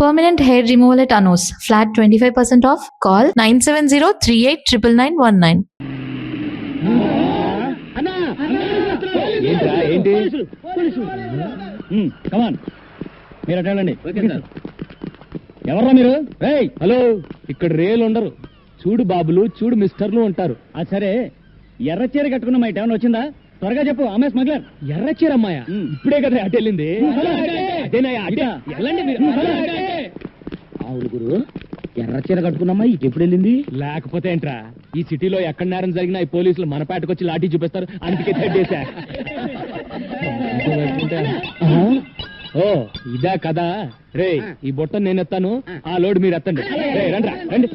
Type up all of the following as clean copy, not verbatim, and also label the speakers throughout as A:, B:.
A: Permanent hair removal at Anos. Flat 25% off. Call 970-389919.
B: మీరు అటండి. ఎవర్రా మీరు? హలో, ఇక్కడ రేలు ఉండరు. చూడు బాబులు, చూడు మిస్టర్లు ఉంటారు. అది సరే, ఎర్ర చీర కట్టుకున్న మాట ఏమైనా వచ్చిందా? త్వరగా చెప్పు. అమ్మాయి స్మగ్లర్. ఎర్ర చీర అమ్మాయ ఇప్పుడే కదా అటు వెళ్ళింది. అవును గురు, ఎర్ర చీర కట్టుకున్నమ్మా ఎప్పుడు వెళ్ళింది? లేకపోతే ఏంట్రా, ఈ సిటీలో ఎక్కడ నేరం జరిగినా ఈ పోలీసులు మన పేటకు వచ్చి లాఠీ చూపిస్తారు. అందుకే తెడ్డేశా. ఓ ఇదా కదా. రే, ఈ బొట్ట నేను ఎత్తాను, ఆ లోడ్ మీరు ఎత్తండి. రండి రండి.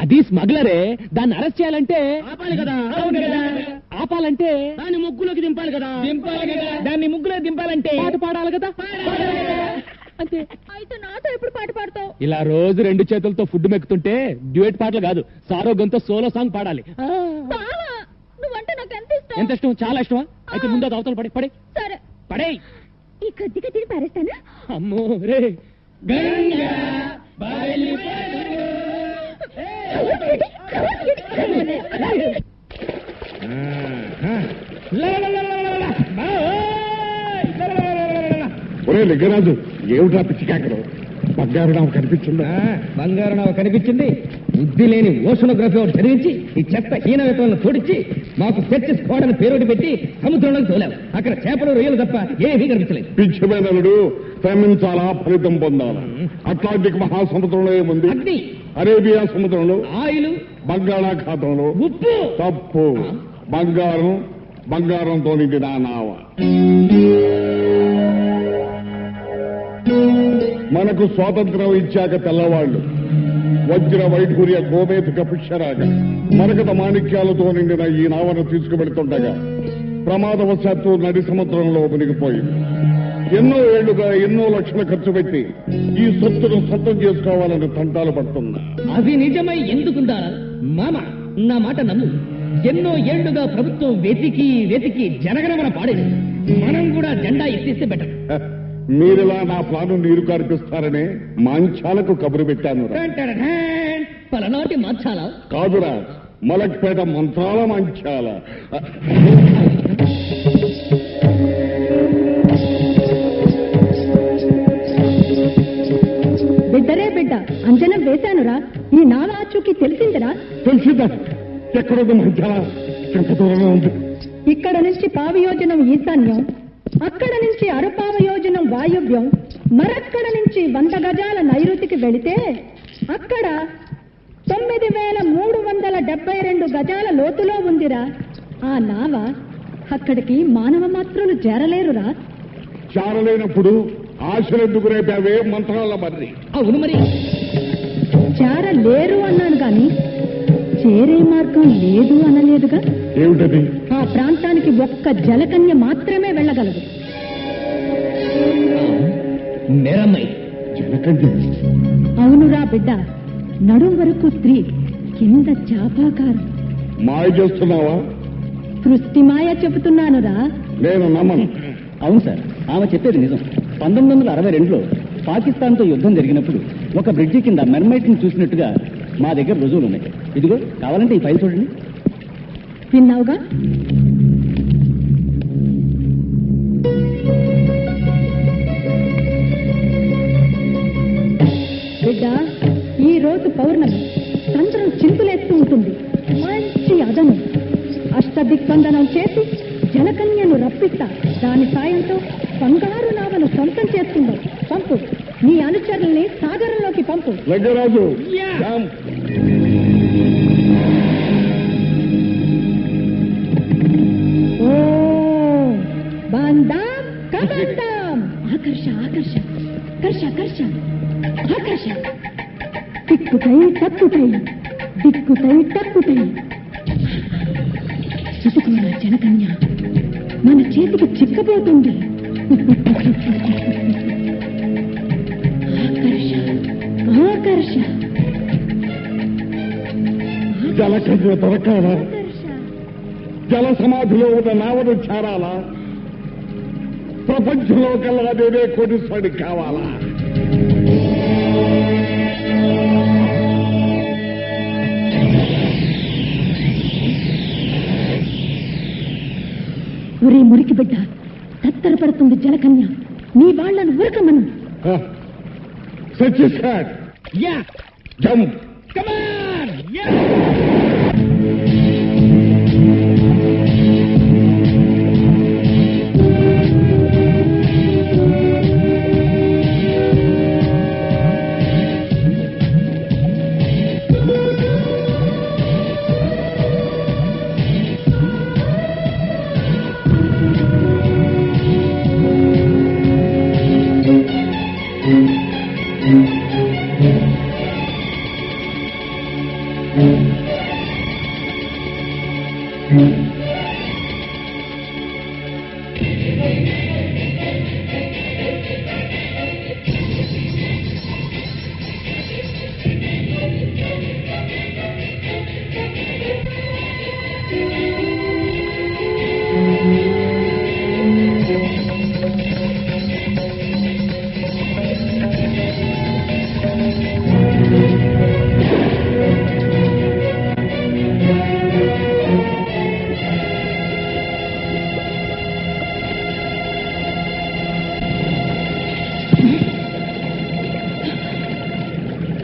B: అది స్మగ్లరే. దాన్ని అరెస్ట్ చేయాలంటే ఆపాలి కదా. ఆపాలంటే దాన్ని ముగ్గులోకి దింపాలి కదా. దాన్ని ముగ్గులో దింపాలంటే పాట పాడాలి కదా. అంతే. అయితే నాతో ఎప్పుడు పాట పాడతావు? ఇలా రోజు రెండు చేతులతో ఫుడ్ మెక్కుతుంటే డ్యూయట్ పాటలు కాదు, సారోగంతో సోలో సాంగ్ పాడాలి.
C: నువ్వంటే నాకు ఎంత ఇష్టం.
B: ఎంత ఇష్టం? చాలా ఇష్టమా? అయితే ముందు అది అవతల పడే.
C: సరే
B: పడే.
C: ఈ కొద్దిగా తిని పారేస్తానా?
B: అమ్మో రే.
D: ఒరే లింగరాజు, ఏమిటా పిచ్చికాకరు? బంగారు నావ కనిపించిందా?
E: బంగారు నావ కనిపించింది. బుద్ధి లేని ఓషనోగ్రఫీ ఒకటి చదివించి ఈ చెత్త హీనవేతలను తోడించి మాకు చర్చి స్క్వాడ్ అని పేరోటి పెట్టి సముద్రంలోకి తోలావు. అక్కడ చేపలు రొయ్యలు తప్ప ఏమీ కనిపించలేదు.
D: పిచ్చిమైనడు శ్రమించాలా, ఫలితం పొందాలా. అట్లాంటిక్ మహాసముద్రంలో ఏముంది?
E: అగ్ని.
D: అరేబియా సముద్రంలో
E: ఆయిలు.
D: బంగాళాఖాతంలో
E: ఉప్పు.
D: తప్పు. బంగారంతో నిండిన నావ. మనకు స్వాతంత్రం ఇచ్చాక తెల్లవాళ్లు వజ్ర వైఢూర్య గోమేధిక పుష్యరాగా మరకత మాణిక్యాలతో నిండిన ఈ నావను తీసుకువెడుతుండగా ప్రమాదవశాత్తు నడి సముద్రంలో మునిగిపోయింది. ఎన్నో ఏళ్లుగా ఎన్నో లక్షలు ఖర్చు పెట్టి ఈ సొత్తును సొంతం చేసుకోవాలని తంటాలు పడుతున్నా.
E: అవి నిజమై ఎందుకుండాలా మామ? నా మాట నమ్ము. ఎన్నో ఏళ్లుగా ప్రభుత్వం వెతికి వెతికి జనగణమన పాడేది. మనం కూడా జెండా ఎత్తిస్తే బెటర్.
D: మీరిలా నా ప్లాను నీరు కార్పిస్తారనే మాంచాలకు కబురు పెట్టాను.
E: పలనాటి మార్చాలా?
D: కాదురా, మలక్పేట మంత్రాల మంచాల.
C: బిడ్డరే బిడ్డ, అంజనం వేశానురా. ఈ నావాచుకి తెలిసిందిరా?
D: తెలిసిందా? ఎక్కడుంది మంచాల? ఎంత దూరంగా ఉంది?
C: ఇక్కడ నుంచి పావయోజనం ఈశాన్యం, అక్కడ నుంచి అరపావయోజనం వాయువ్యం, మరక్కడ నుంచి 100 గజాల నైరుతికి వెళితే అక్కడ 9372 గజాల లోతులో ఉందిరా ఆ నావ. అక్కడికి మానవ మాత్రులు చేరలేరురా.
D: చారలేనప్పుడు ఆశలెందుకు రేపావే మంత్రాల మర్రి?
E: అవును మరి.
C: చేరలేరు అన్నాను గాని చేరే మార్గం లేదు అనలేదుగా.
D: ఏమిటది?
C: ఆ ప్రాంతానికి ఒక్క జలకన్య మాత్రమే వెళ్ళగలదు.
E: మేరమ్మాయి.
D: జలకన్య?
C: అవునురా బిడ్డ. నడుం వరకు స్త్రీ, కింద చాపాకారం.
D: మాయ చేస్తున్నావా?
C: సృష్టి మాయ చెబుతున్నానురా.
D: నేను నమ్మను.
B: అవును సార్, ఆమె చెప్పేది నిజం. 1962లో పాకిస్తాన్తో యుద్ధం జరిగినప్పుడు ఒక బ్రిడ్జి కింద మెర్మైట్ ని చూసినట్టుగా మా దగ్గర రుజువులు ఉన్నాయి. ఇదిగో, కావాలంటే ఈ ఫైల్ చూడండి.
C: విన్నావుగా? బిడ్డ, ఈ రోజు పౌర్ణమి. చంద్రం చింతులేస్తూ ఉంటుంది. మంచి అదను. అష్టదిగ్బంధనం చేసి జలకన్యను రప్పిస్తా. దాని సాయంతో బంగారు నావను సొంతం చేస్తుందో. పంపు, నీ అనుచరుల్ని సాగరంలోకి పంపు.
D: లింగరాజు,
C: బందాం కబందాం. ఆకర్ష ఆకర్ష, కర్ష కర్ష, ఆకర్ష. దిక్కుతై టక్కుతై, దిక్కుతై టక్కుతై. చితుకురా జనకన్య మన చేతికి చిక్కబోతుంది. ఆకర్ష ఆకర్ష
D: జలకన్య దొరకాలా? జల సమాధిలో ఉన్న నావను చేరాలా? ప్రపంచంలో కల్లా నేనే కోటీశ్వరుడి కావాలా?
C: ఒరే మురికి బిడ్డ, తత్తరపడుతుంది జలకన్య. నీ వాళ్లను ఉరకమను.
D: సత్యసాట్
B: యా
D: జంప్.
B: కమాన్ యా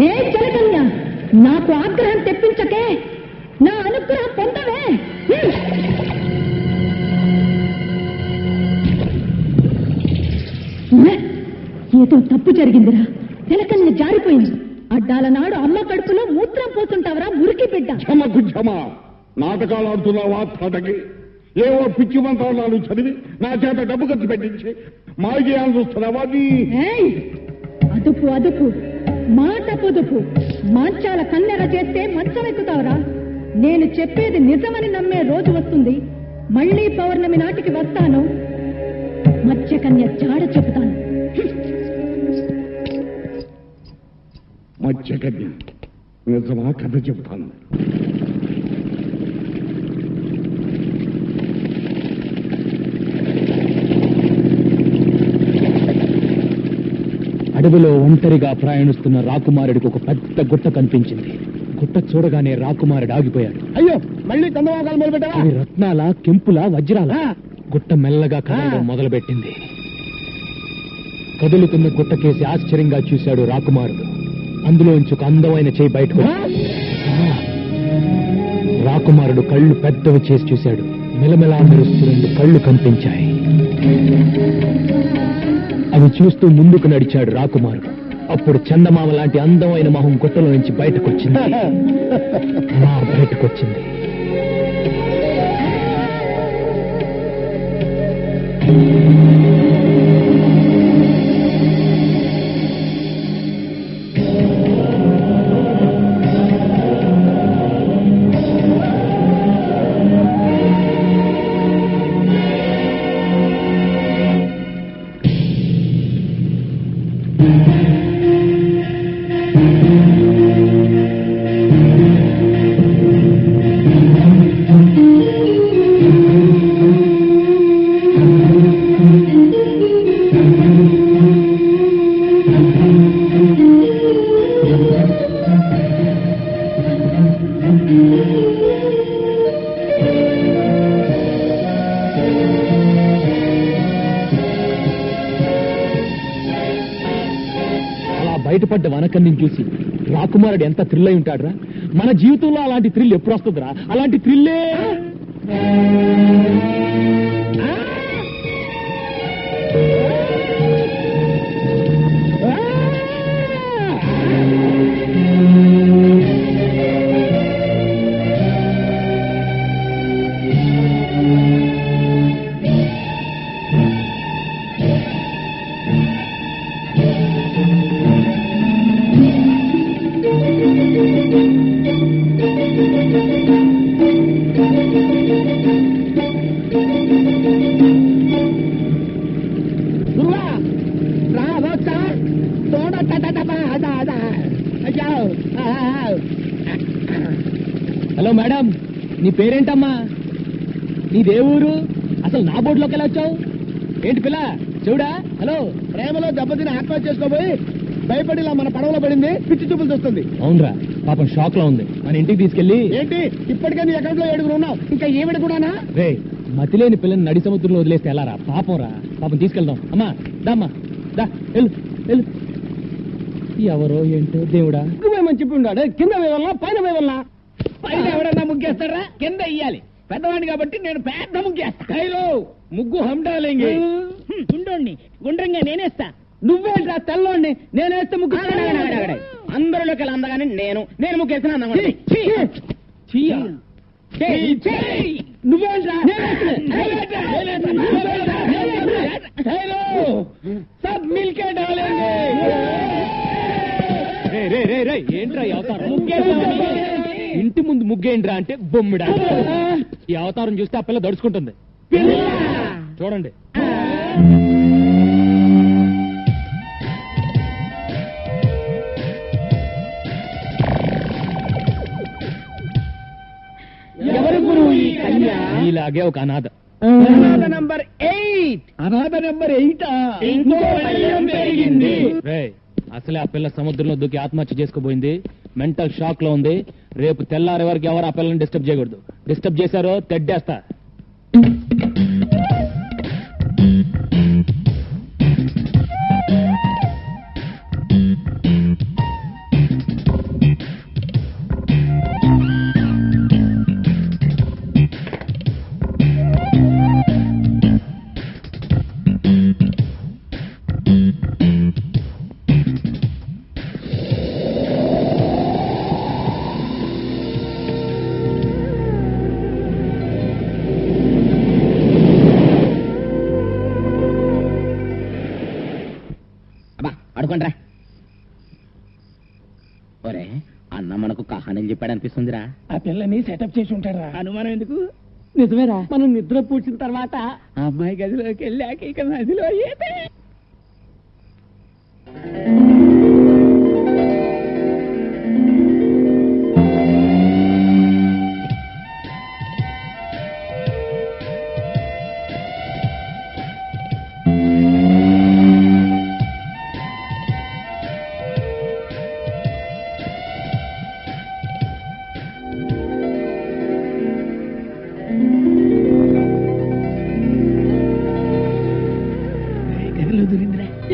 C: ఏ జలకన్య, నాకు ఆగ్రహం తెప్పించకే, నా అనుగ్రహం పొందవే. ఏదో తప్పు జరిగిందిరా. జలకన్య జారిపోయింది. అడ్డాల నాడు అమ్మ కడుపులో మూత్రం పోతుంటావరా మురికి బిడ్డ.
D: క్షమకు క్షమ. నాటకాలు ఆడుతున్నావా తాటకి? ఏవో పిచ్చి మంత్రాలు చదివి నా చేత డబ్బు ఖర్చు పెట్టించి మాగేయాలని చూస్తున్నావా?
C: ఏయ్, అదుపు అదుపు, మాట పొదుపు. మాంచాల కన్నెర చేస్తే మంచం ఎక్కుతావురా. నేను చెప్పేది నిజమని నమ్మే రోజు వస్తుంది. మళ్ళీ పౌర్ణమి నాటికి వస్తాను. మత్స్యకన్య జాడ చెబుతాను.
D: మత్స్యకన్య నిజమా? కథ చెబుతాను.
B: అడవిలో ఒంటరిగా ప్రయాణిస్తున్న రాకుమారుడికి ఒక పెద్ద గుట్ట కనిపించింది. గుట్ట చూడగానే రాకుమారుడు ఆగిపోయాడు.
E: అయ్యో, మళ్ళీ చందమాకాలు మొదలు పెట్టావా?
B: అవి రత్నాల, కెంపుల, వజ్రాల. గుట్ట మెల్లగా కదలడం మొదలుపెట్టింది. కదులుతున్న గుట్టకేసి ఆశ్చర్యంగా చూశాడు రాకుమారుడు. అందులోంచి ఒక అందమైన చేయి బయటకు రాకుమారుడు కళ్ళు పెద్దవి చేసి చూశాడు. మెలమెలా మెరుస్తూ రెండు కళ్ళు కనిపించాయి. అవి చూస్తూ ముందుకు నడిచాడు రాకుమారుడు. అప్పుడు చందమామ లాంటి అందమైన మొహం గుట్టలో నుంచి బయటకొచ్చింది. బయటకొచ్చింది. బయటపడ్డ వనకన్నిని చూసి రాకుమారుడు ఎంత థ్రిల్ అయి ఉంటాడురా. మన జీవితంలో అలాంటి థ్రిల్ ఎప్పుడు వస్తుందిరా? అలాంటి థ్రిల్లే నీ పేరేంటమ్మా? నీదే ఊరు? అసలు నా బోర్డులోకి ఎలా వచ్చావు? ఏంటి పిల్ల చెవుడా? హలో,
E: ప్రేమలో దెబ్బతిని ఆత్మహత్య చేసుకోబోయి భయపడి ఇలా మన పడవలో పడింది, పిచ్చి చూపులు చూస్తుంది.
B: అవునరా, పాపం షాక్ లో ఉంది. మన ఇంటికి తీసుకెళ్లి.
E: ఏంటి ఇప్పటికే నీ అకౌంట్ లో 7 ఉన్నావు, ఇంకా ఈవిడ కూడానా?
B: రే, మతిలేని పిల్లని నడి సముద్రంలో వదిలేస్తే ఎలా రా? పాపం రా, పాపం తీసుకెళ్దాం. అమ్మా దామ్మా, దా వెళ్ళు వెళ్ళు. ఎవరో ఏంటో దేవుడా.
E: ఎక్కువేమని చెప్పి ఉన్నాడు, కింద వేయవల్లా పైన వేయవల్లా? పైన ఎవడన్నా ముగ్గేస్తారా? కింద ఇయ్యాలి. పెద్దవాడిని కాబట్టి నేను పెద్ద ముగ్గేస్తా. ముగ్గు హండాలేంగి గుండోండి, గుండ్రంగా నేనేస్తా. నువ్వేంట్రా తెల్లోండి, నేనేస్తే ముగ్గు. అందరిలోకి వెళ్ళి అందగానే నేను ముగ్గేసిన నువ్వేంట్రా? సబ్ మిల్కే డాలేంగే.
B: ఏంట్రా ఈ అవతారం? ఇంటి ముందు ముగ్గేంట్రా అంటే బొమ్మిడా. ఈ అవతారం చూస్తే ఆ పిల్ల దడుచుకుంటుంది. చూడండి.
E: ఎవరు గురువు ఈ కన్య?
B: ఇలాగే ఒక అనాథ.
E: అనాథ నంబర్ 8. అనాథ నంబర్ 8. ఇంకో పల్లెం పెరిగింది.
B: రేయ్, అసలే ఆ పిల్ల సముద్రంలో దూకి ఆత్మహత్య చేసుకోబోయింది. మెంటల్ షాక్ లో ఉంది. రేపు తెల్లారే వరకు ఎవరు ఆ పిల్లని డిస్టర్బ్ చేయకూడదు. డిస్టర్బ్ చేశారో తెడ్డేస్తా.
E: అడుకుంట్రా. ఒరే, అన్న మనకు కహానని చెప్పాడు అనిపిస్తుందిరా. ఆ పిల్లని సెటప్ చేసి ఉంటారా? అనుమానం ఎందుకు? నిజమేరా. మనం నిద్ర పూడ్చిన తర్వాత ఆ అమ్మాయి గదిలోకి వెళ్ళాక ఇక నదిలో ఈతే.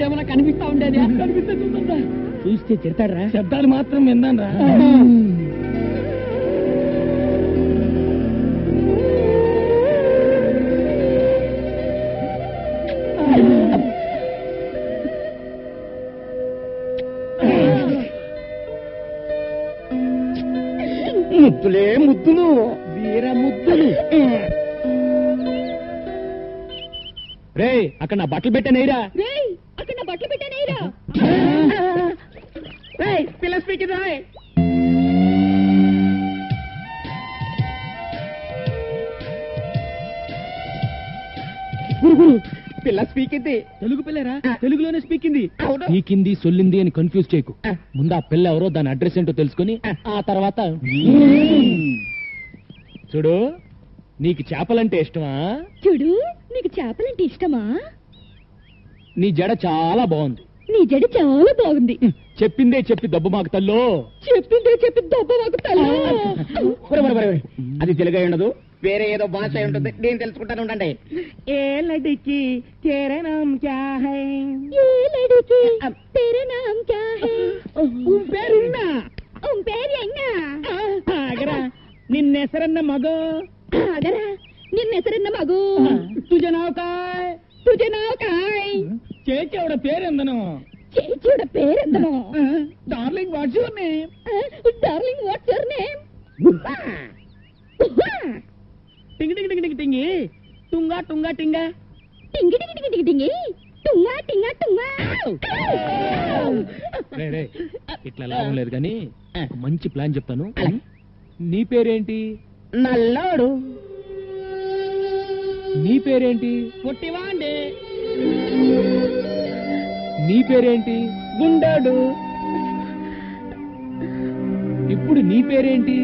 E: ఏమన్నా కనిపిస్తా ఉండేది? కనిపిస్తే చూద్దా. చూస్తే తిడతాడరా? శబ్దాలు మాత్రం విన్నాను రా. ముద్దులే ముద్దులు, వీర ముద్దులు.
B: రేయ్, అక్కడ నా బట్టలు పెట్టానేరా.
C: అక్కడ నా బట్టలు పెట్టానేరా.
E: పిల్ల స్పీక్ రాయ్. పిల్ల స్పీక్ ఇది.
B: తెలుగు పిల్లరా? తెలుగులోనే స్పీకింది. స్పీకింది సొల్లింది అని కన్ఫ్యూజ్ చేయకు. ముందు ఆ పిల్ల ఎవరో, దాని అడ్రస్ ఏంటో తెలుసుకొని ఆ తర్వాత చూడు. నీకు చేపలంటే ఇష్టమా?
C: చూడు, నీకు చేపలంటే ఇష్టమా?
B: నీ జడ చాలా బాగుంది.
C: నీ జడ చాలా బాగుంది.
B: చెప్పిందే చెప్పి దెబ్బ మాకు తల్లో.
C: చెప్పిందే చెప్పి దెబ్బ మాకు తల్లి.
E: అది తెలుగు అయి ఉండదు, వేరే ఏదో భాష అయి ఉంటుంది. నేను తెలుసుకుంటాను ఉండండి. ఏ లడికి తేరా నామ్ క్యా హై?
C: ఏ లడికి తేరా నామ్ క్యా హై?
E: పేరున్నా
C: పేరు
E: ఆగరా. నిన్నెసరన్న మగో.
C: ఆగరా, నిన్నెసరన్న మగు.
E: తుజనావకాయ్
C: తుజనావకాయ్.
E: చేచేవడ పేరెందను?
C: చేచేవడ పేరెందను?
E: Darling what's your name?
C: Darling what's your name?
E: టింగి టింగి టింగి టింగి టుంగా టుంగా టింగా
C: టింగి టింగి టింగి టింగి టింగి టుంగా టింగా టుంగా.
B: ఇట్లా లాభం లేదు కానీ ఒక మంచి ప్లాన్ చెప్తాను. నీ పేరేంటి?
E: నల్లోడు.
B: నీ పేరేంటి?
E: పుట్టివాండే.
B: నీ పేరేంటి?
E: గుండోడు.
B: ఇప్పుడు నీ పేరేంటి?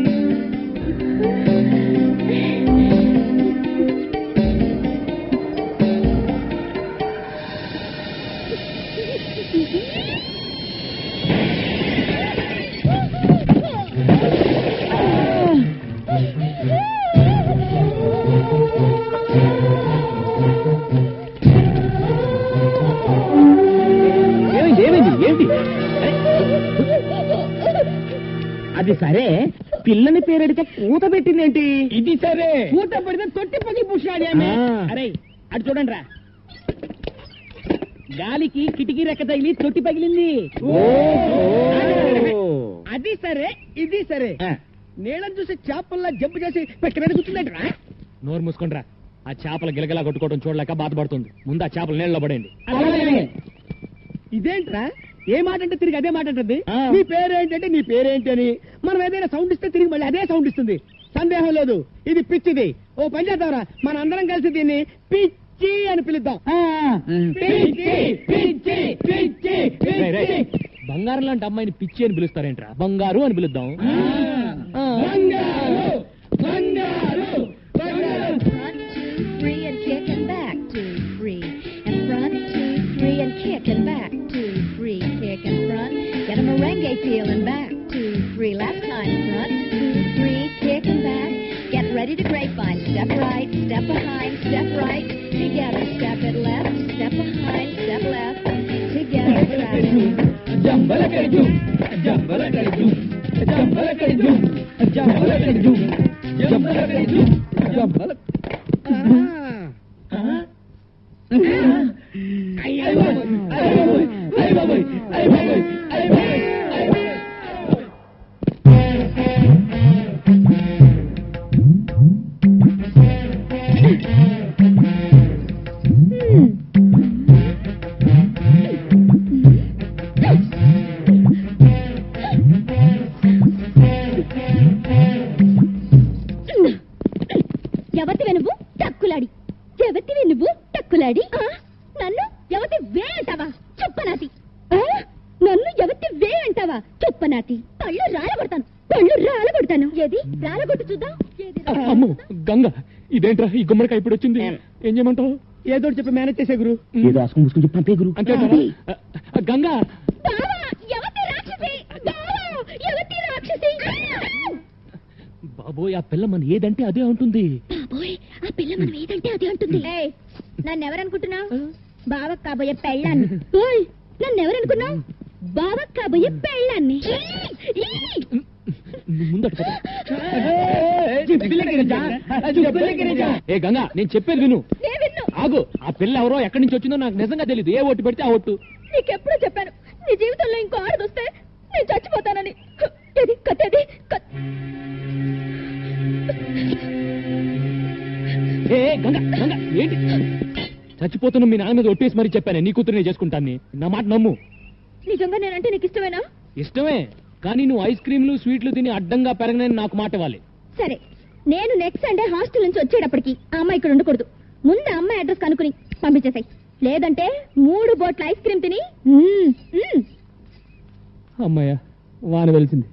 B: అది సరే పిల్లని పేరెడితే కూత పెట్టిందేంటి?
E: ఇది సరే
B: కూత పెడితే తొట్టి పగి పుష్పాడి.
E: అరే అటు చూడండి రా, గాలికి కిటికీ రెక్క తగిలి తొట్టి పగిలింది. అది సరే ఇది సరే, నీళ్ళని చూసి చేపల్లా జంపు చేసి పెట్టిన కూర్చుందంటరా.
B: నోరు మూసుకుండ్రా. ఆ చేపల గిలగలా కొట్టుకోవడం చూడలేక బాధపడుతుంది. ముందు ఆ చేపలు నీళ్ళలో పడండి.
E: ఇదేంట్రా, ఏ మాట అంటే తిరిగి అదే మాట అంటుంది. నీ పేరేంటంటే నీ పేరేంటి అని మనం ఏదైనా సౌండ్ ఇస్తే తిరిగి మళ్ళీ అదే సౌండ్ ఇస్తుంది. సందేహం లేదు ఇది పిచ్చిది. ఓ పని చేద్దాంరా, మన అందరం కలిసి దీన్ని పిచ్చి అని పిలుద్దాం. పిచ్చి పిచ్చి పిచ్చి
B: రేయ్, రేయ్, బంగారం లాంటి అమ్మాయిని పిచ్చి అని పిలుస్తారేంట్రా? బంగారు అని పిలుద్దాం.
E: బంగారు బంగారు బంగారు.
F: Front, 2, 3, and kick and back, 2, 3. And front, 2, 3, and kick and back, 2, 3. Kick and front, get a merengue feel and back, 2, 3. Last time, front, 2, 3, kick and back. Get ready to grapevine. Step right, step behind, step right. Together, step it left, step behind, step left. Together, fast.
E: Jambala కడిజు Jambala కడిజు Jambala కడిజు Jambala కడిజు Jambala కడిజు Jambala.
F: ఎవతివే నువ్వు టక్కులాడి, ఎవతివే నువ్వు టక్కులాడి. నన్ను ఎవతి వే అంటావా చుప్పనాతి? నన్ను ఎవతి వే అంటావా చుప్పనాతి? పళ్ళు రాలగొడతాను, పళ్ళు రాలగొడతాను. ఏది రాలగొట్టు చూద్దాం. ఏది
B: అమ్మో గంగ, ఇదేంట్రా ఈ గుమ్మడికాయ ఇప్పుడు వచ్చింది? ఏం చేయమంటావు?
E: ఏదో చెప్పి మేనేజ్ చేసే గురు.
B: ఏదో ఆసుకుని ముసుకుని చెప్పి పంపే గురు. అంతే గంగా.
F: బావా, ఎవతి రాక్షసి, బావా, ఎవతి రాక్షసి.
B: బాబోయ్, ఆ పిల్ల మన ఏదంటే అదే ఉంటుంది.
F: బాబోయ్, ఆ పిల్ల మనం ఏదంటే అదే ఉంటుంది. నన్ను ఎవరనుకుంటున్నావు? బావ కాబోయే పెళ్ళాన్ని. నన్ను ఎవరనుకున్నావు? బావ కాబోయే పెళ్ళాన్ని.
B: ముందట ఏ గంగా, నేను చెప్పేది విను. ఆగు, ఆ పిల్ల ఎవరో ఎక్కడి నుంచి వచ్చిందో నాకు నిజంగా తెలియదు. ఏ ఓటు పెడితే ఆ ఓటు.
F: నీకెప్పుడో చెప్పాను, నీ జీవితంలో ఇంకో ఆడదొస్తే నేను చచ్చిపోతానని. ఏది కత్తేది?
B: ఏ గంగా, గంగా ఏంటి చచ్చిపోతున్నా? మీ నాన్న మీద ఒట్టేసి మరీ చెప్పాను నీ కూతురు నేను చేసుకుంటాను. నా మాట నమ్ము.
F: నిజంగా నేనంటే నీకు ఇష్టమేనా?
B: ఇష్టమే, కానీ నువ్వు ఐస్ క్రీమ్లు స్వీట్లు తిని అడ్డంగా పెరగనని నాకు మాట ఇవ్వాలి.
F: సరే, నేను నెక్స్ట్ సండే హాస్టల్ నుంచి వచ్చేటప్పటికి ఆ అమ్మాయి ఇక్కడ ఉండకూడదు. ముందు అమ్మాయి అడ్రస్ కనుక్కుని పంపించేసాయి. లేదంటే 3 బోట్ల ఐస్ క్రీమ్ తిని
B: అమ్మయ్య, వాన వెలిసింది.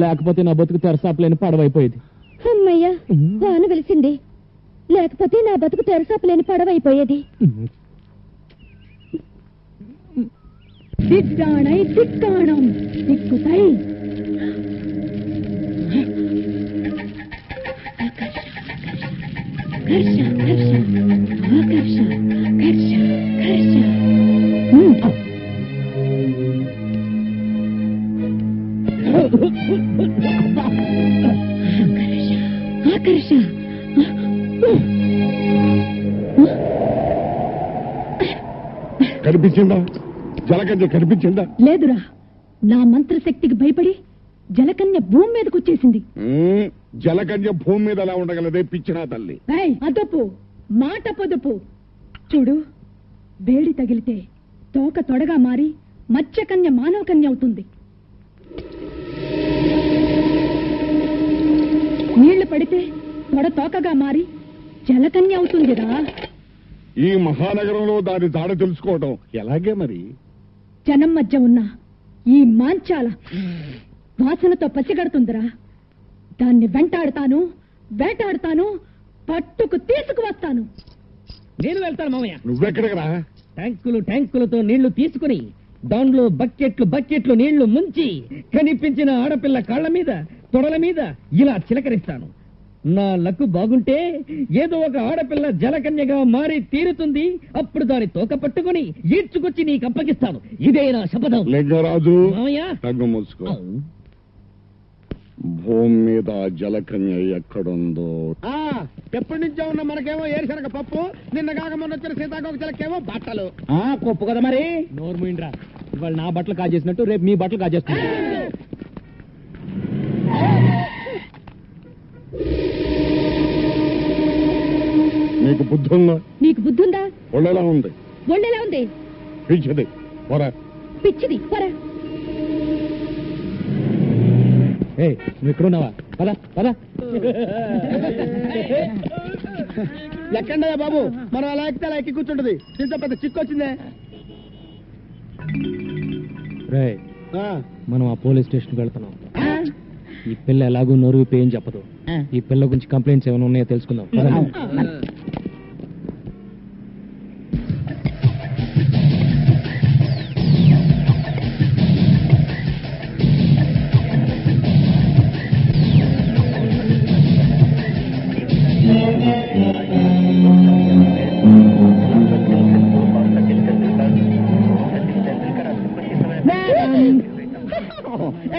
B: లేకపోతే నా బతుకు తెరసాపలేని పడవైపోయేది.
F: అమ్మయ్యా, వాన వెలిసింది. లేకపోతే నా బతుకు తెరసాపలేని పడవైపోయేది.
C: திட்டானை திக்கானம் திக்குதை
F: కర్ష కర్ష ఆకర్ష కర్ష కర్ష. ఆకర్ష
D: కనిపించిందా? జలకన్య కనిపించిందా?
C: లేదురా, నా మంత్రశక్తికి భయపడి జలకన్య భూమి మీదకి వచ్చేసింది.
D: జలకన్య భూమి మీద ఎలా ఉండగలదే పిచ్చినా తల్లి?
C: అదపు మాట పొదుపు. చూడు, వేడి తగిలితే తోక తొడగా మారి మత్స్యకన్య మానవ కన్య అవుతుంది. నీళ్లు పడితే తొడ తోకగా మారి జలకన్య అవుతుందిరా.
D: ఈ మహానగరంలో దాని జాడ తెలుసుకోవడం ఎలాగే మరి?
C: జనం మధ్య ఉన్న ఈ మాంచాల వాసనతో పసిగడుతుందిరా. దాన్ని వెంటాడుతాను, వేటాడుతాను, పట్టుకు తీసుకువస్తాను.
E: నేను వెళ్తాను మామయ్య.
D: నువ్వెక్కడికి రా?
E: ట్యాంకులు ట్యాంకులతో నీళ్లు తీసుకుని దాంట్లో బకెట్లు బకెట్లు నీళ్లు ముంచి కనిపించిన ఆడపిల్ల కాళ్ల మీద తొడల మీద ఇలా చిలకరిస్తాను. నా లక్కు బాగుంటే ఏదో ఒక ఆడపిల్ల జలకన్యగా మారి తీరుతుంది. అప్పుడు దాని తోక పట్టుకుని ఈడ్చుకొచ్చి నీకు అప్పగిస్తాను. ఇదే నా శపథం.
D: లింగరాజు,
E: మామయ్య.
D: రంగు మూసుకో. భూమి మీద ఆ జలకన్య ఎక్కడుందో
E: ఎప్పటి నుంచో ఉన్న మనకేమో ఏరుశనగ పప్పు, నిన్న కాక మొన్న వచ్చిన సీతాకోక చిలకేమో బట్టలు. కొప్పు కదా మరి.
B: నోరు మూయిండ్రా. ఇవాళ నా బట్టలు కాజేసినట్టు రేపు మీ బట్టలు కాజేస్తున్నా.
D: నీకు బుద్ధి ఉందా?
C: నీకు బుద్ధుందా?
D: ఒళ్ళెలా ఉంది?
C: ఒళ్ళెలా ఉంది?
D: పిచ్చిది పోరా.
C: పిచ్చిది పరా.
B: నువ్వు ఎక్కడున్నావా? పద పద.
E: ఎక్కండి బాబు, మనం అలా ఎక్కితే అలా ఎక్కి కూర్చుంటది. ఇంత పెద్ద చిక్కు వచ్చిందే.
B: రే, మనం ఆ పోలీస్ స్టేషన్కి వెళ్తున్నాం. ఈ పిల్ల ఎలాగో నోరు విప్పి ఏం చెప్పదు. ఈ పిల్ల గురించి కంప్లైంట్స్ ఏమైనా ఉన్నాయో తెలుసుకుందాం.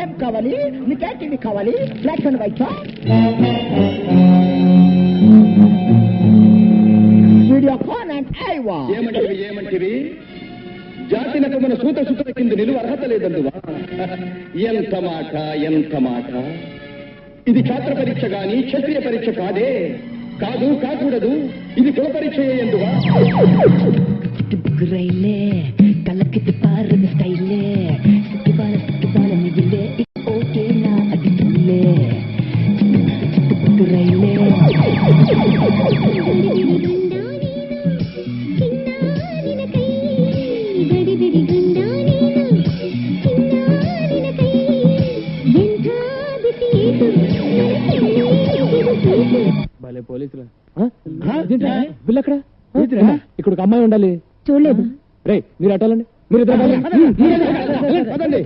E: ఏం కావాలి? నీకేంటివి కావాలి? Black and white, Videocon and Aiwa.
G: ఏమంటివి? జాతినకు మన సూత సుతుల కింద నిలువ అర్హత లేదందువా? ఎంత మాట, ఎంత మాట. ఇది క్షాత్ర పరీక్ష గాని క్షత్రియ పరీక్ష కాదే. కాదు, కాకూడదు. ఇది కుల పరీక్ష ఎందువా?
F: కలకి పారద స్టైలే సిక్కిబాల మిగిలే ఓకే నా అడిగిలే రైలే.
B: భలే పోలీసులు. బిల్ ఎక్కడ? ఇక్కడ ఒక అమ్మాయి ఉండాలి.
C: చూడలేదు.
B: రే, మీరు అట్టాలండి. మీరు
E: పదండి.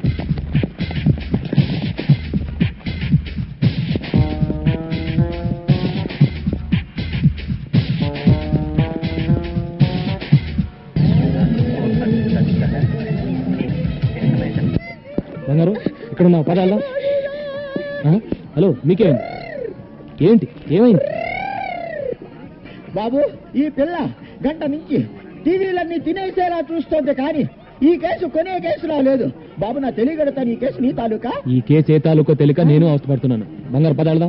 B: బంగారు, ఇక్కడ ఉన్నావు. పదాలా? హలో, మీకేమైంది? ఏంటి ఏమైంది?
E: బాబు, ఈ పిల్ల గంట నుంచి టీవీలన్నీ తినేసేలా చూస్తోంది, కానీ ఈ కేసు కొనే కేసులా లేదు. బాబు, నా తెలియగడతాను, ఈ కేసు నీ తాలూకా.
B: ఈ కేసు ఏ తాలూకో తెలియక నేను అవస్థపడుతున్నాను. బంగారు పదాలదా?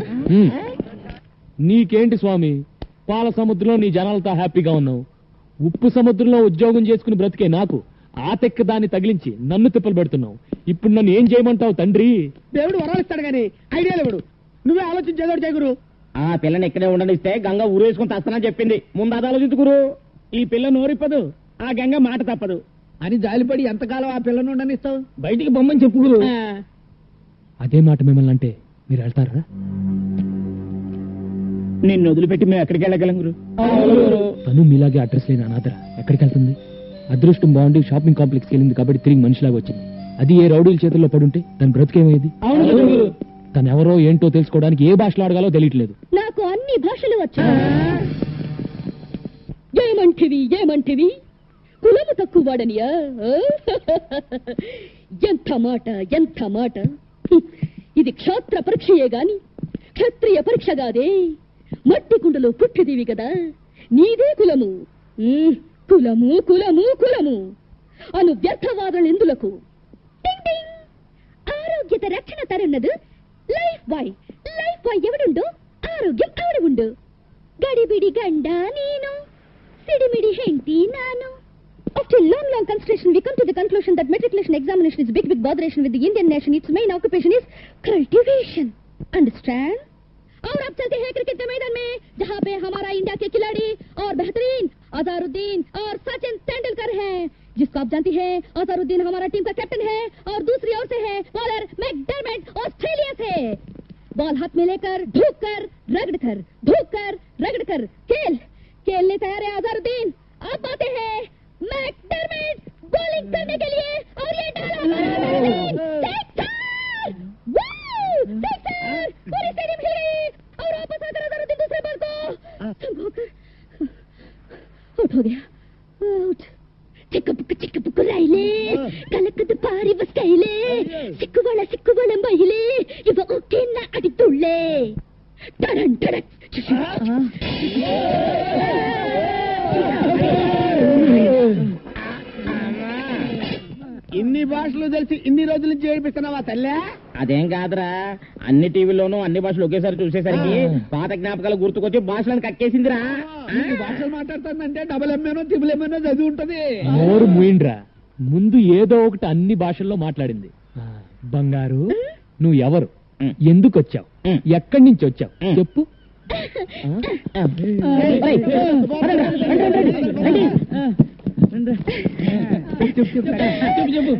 B: నీకేంటి స్వామి, పాల సముద్రంలో నీ జనాలతో హ్యాపీగా ఉన్నావు. ఉప్పు సముద్రంలో ఉద్యోగం చేసుకుని బ్రతికే నాకు ఆ తెక్క దాన్ని తగిలించి నన్ను తిప్పలు పెడుతున్నావు. ఇప్పుడు నన్ను ఏం చేయమంటావు తండ్రి?
E: దేవుడు వరాలిస్తాడు గాని ఐడియా లేవుడు. నువ్వే ఆలోచించేదోడు చేయగురు. ఆ పిల్లని ఇక్కడే ఉండనిస్తే గంగ ఊరేసుకుని తస్తానని చెప్పింది. ముందు అది ఆలోచించుకురు. ఈ పిల్ల నోరిప్పదు, ఆ గంగ మాట తప్పదు అని జాలిపడి ఎంతకాలం ఆ పిల్లను ఉండనిస్తావు? బయటికి బొమ్మని చెప్పుకురు.
B: అదే మాట మిమ్మల్ని అంటే మీరు వెళ్తారా?
E: నిన్ను వదిలిపెట్టి మేము ఎక్కడికి వెళ్ళగలం గురు?
B: తను మీలాగే అడ్రస్ లేని అనాథరా ఎక్కడికి వెళ్తుంది? అదృష్టం బాగుండి షాపింగ్ కాంప్లెక్స్కి వెళ్ళింది కాబట్టి తిరిగి మనిషిలాగా వచ్చింది. అది ఏ రౌడీల చేతుల్లో పడుంటే తన బ్రతికేమయ్యేది? తను ఎవరో ఏంటో తెలుసుకోవడానికి ఏ భాషలో అడగాలో తెలియట్లేదు.
C: నాకు అన్ని భాషలు వచ్చా. ఏమంటివి కులము తక్కువ వాడనియా? ఎంత మాట. ఇది క్షాత్ర పరీక్షయే గాని క్షత్రియ పరీక్ష కాదే. మట్టి కుండలో పుట్టిదివి కదా, నీదే కులము. కులము అను వ్యర్థవాదలు ఎందులకు? ఆరోగ్యత రక్షణ తరున్నదు లైఫ్ బాయ్ ఎవడుండో ఆరోగ్యం ఆవిడ ఉండు. గడిబిడి గండ నేను, సిడిమిడి హెంటి నాను. After long consideration, we come to the conclusion that matriculation examination is big botheration with the Indian nation. Its main occupation is cultivation. Understand? और अब चलते हैं क्रिकेट के मैदान में, जहाँ पे हमारा इंडिया के खिलाड़ी और बेहतरीन अजहरुद्दीन और सचिन तेंदुलकर हैं, जिसको आप जानती हैं अजहरुद्दीन हमारा टीम का कैप्टन है और दूसरी ओर से है बॉलर मैकडरमट ऑस्ट्रेलिया से। बॉल हाथ में लेकर रगड़ कर खेलने तैयार है अजहरुद्दीन। अब आते हैं मैकडरमट बॉलिंग करने के लिए और ये डाला पूरी स्टेडियम हिल गई और वापस आकर अजहरुद्दीन दूसरे बॉल को संभोकर आउट हो गया। आउट।
F: చిక్కపుక్కు రైలే కలకదు పారి బస్కైలే సిక్కువళ మహిళే ఇవ ఒకేన అడితుళ్ళే టరంటర
E: ఇన్ని భాషలు తెలిసి ఇన్ని రోజుల నుంచి ఏడిపిస్తున్నావా తల్లే?
B: అదేం కాదురా, అన్ని టీవీల్లోనూ అన్ని భాషలు ఒకేసారి చూసేసరికి పాత జ్ఞాపకాలు గుర్తుకొచ్చి భాషలను కక్కేసిందిరా.
E: ఇన్ని భాషలు మాట్లాడుతుందంటే డబుల్ ఎంఏనో త్రిబుల్ ఎంఏనో చదివి ఉంటది.
B: నోరు మూయిండ్రా, ముందు ఏదో ఒకటి అన్ని భాషల్లో మాట్లాడింది. బంగారు, నువ్వు ఎవరు, ఎందుకు వచ్చావు, ఎక్కడి నుంచి వచ్చావు చెప్పు.
E: చెప్పు